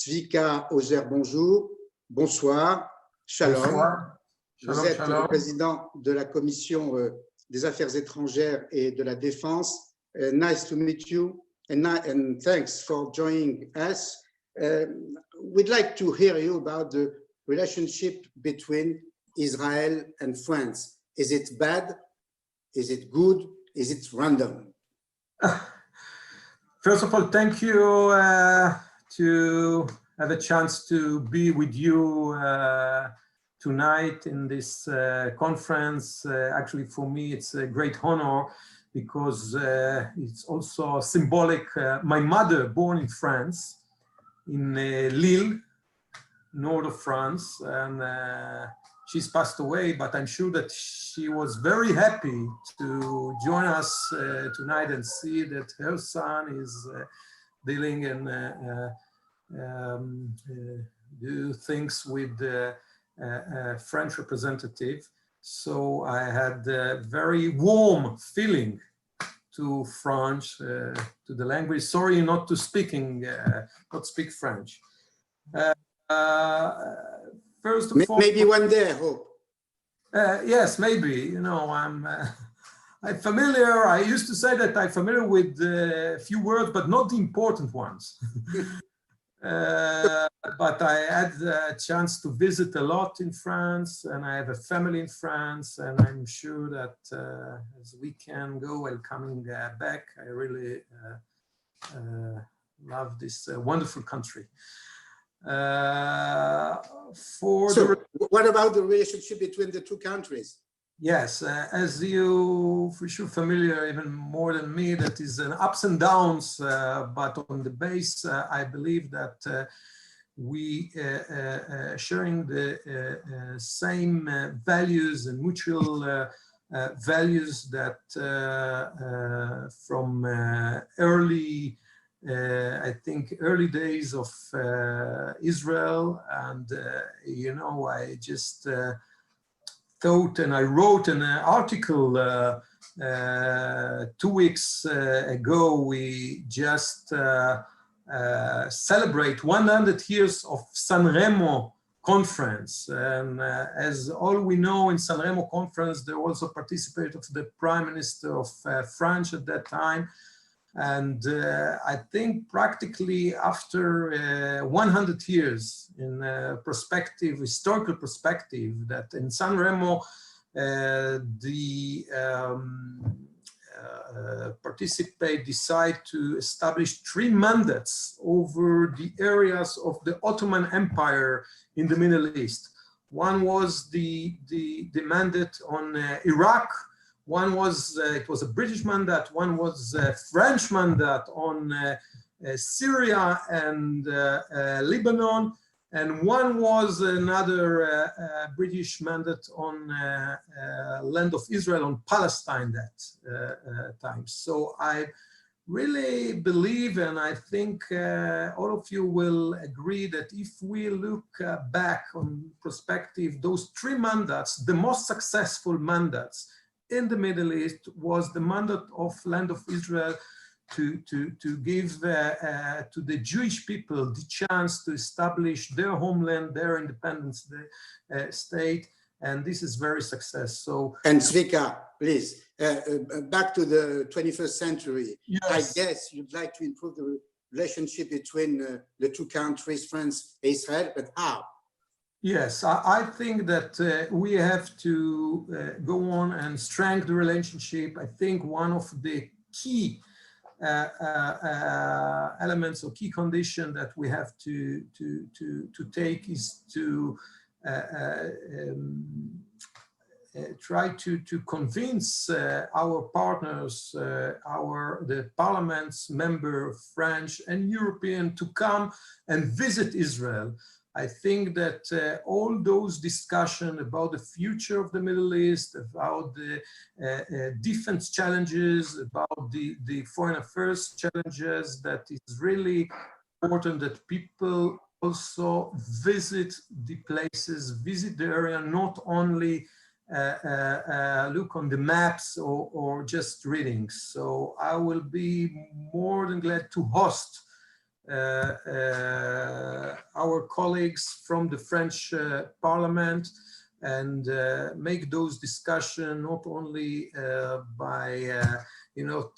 Tsvi Hauser, bonjour. Bonsoir. Shalom. Bonsoir. Vous êtes le président de la Commission des Affaires étrangères et de la Défense. Nice to meet you and thanks for joining us. We'd like to hear you about the relationship between Israel and France. Is it bad? Is it good? Is it random? First of all, thank you to have a chance to be with you tonight in this conference. Actually, for me, it's a great honor because it's also symbolic. My mother, born in France, in Lille, north of France, and she's passed away, but I'm sure that she was very happy to join us tonight and see that her son is dealing and do things with the French representative. So I had a very warm feeling to French, to the language. Sorry, not speak French. First of all, maybe one day, I hope. Yes, maybe. You know, I'm familiar. I used to say that I'm familiar with a few words, but not the important ones. But I had a chance to visit a lot in France, and I have a family in France, and I'm sure that as we can go while coming back, I really love this wonderful country. What about the relationship between the two countries? Yes, as you for sure familiar even more than me, that is an ups and downs, but on the base, I believe that we sharing the same values and mutual values that from early I think early days of Israel, and you know, I just thought, and I wrote an article 2 weeks ago. We just celebrate 100 years of San Remo conference, and as all we know, in San Remo conference there also participated the Prime Minister of France at that time. And I think practically after 100 years in perspective, historical perspective, that in San Remo, the decide to establish 3 mandates over the areas of the Ottoman Empire in the Middle East. One was the mandate on Iraq. One was, it was a British mandate, one was a French mandate on Syria and Lebanon, and one was another British mandate on land of Israel, on Palestine that time. So I really believe, and I think all of you will agree, that if we look back on perspective, those 3 mandates, the most successful mandates in the Middle East was the mandate of land of Israel to give to the Jewish people the chance to establish their homeland, their independence state, and this is very successful. And Zvika, please, back to the 21st century. Yes. I guess you'd like to improve the relationship between the two countries, France and Israel, but how? Yes, I think that we have to go on and strengthen the relationship. I think one of the key elements or key condition that we have to take is to try to convince our partners, the parliaments member, French and European, to come and visit Israel. I think that all those discussions about the future of the Middle East, about the defense challenges, about the foreign affairs challenges, that is really important that people also visit the places, visit the area, not only look on the maps or just reading. So I will be more than glad to host our colleagues from the French Parliament and make those discussions not only by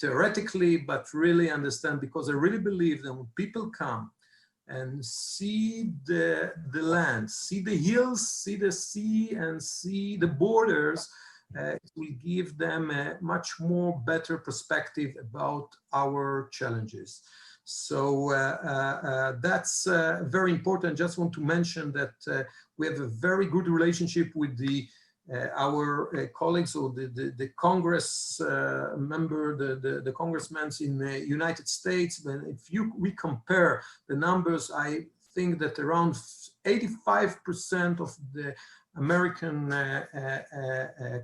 theoretically, but really understand, because I really believe that when people come and see the land, see the hills, see the sea, and see the borders, it will give them a much more better perspective about our challenges. So that's very important. Just want to mention that we have a very good relationship with our colleagues, or the Congress member, the congressmen in the United States. And if we compare the numbers, I think that around 85% of the American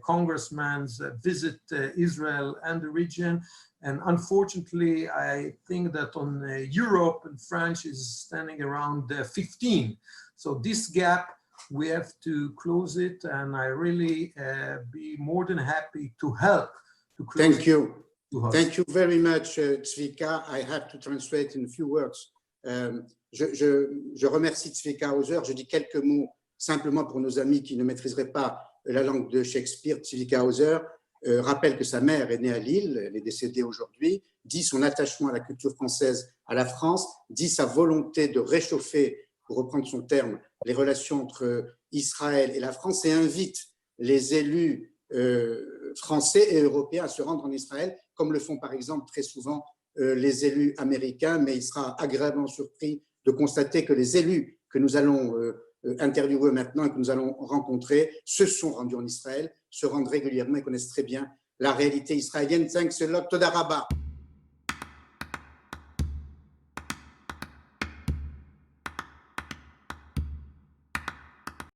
congressmen visit Israel and the region. And unfortunately, I think that on Europe and France is standing around 15. So this gap, we have to close it, and I really be more than happy to help to close it. Thank you. Thank you very much, Tsvika. I have to translate in a few words. Je remercie Tsvi Hauser. Je dis quelques mots simplement pour nos amis qui ne maîtriseraient pas la langue de Shakespeare. Tsvi Hauser rappelle que sa mère est née à Lille, elle est décédée aujourd'hui, dit son attachement à la culture française, à la France, dit sa volonté de réchauffer, pour reprendre son terme, les relations entre Israël et la France, et invite les élus français et européens à se rendre en Israël, comme le font par exemple très souvent les élus américains, mais il sera agréablement surpris de constater que les élus que nous allons interviewer maintenant et que nous allons rencontrer se sont rendus en Israël, se rendent régulièrement et connaissent très bien la réalité israélienne. Thanks a lot. Toda rabba.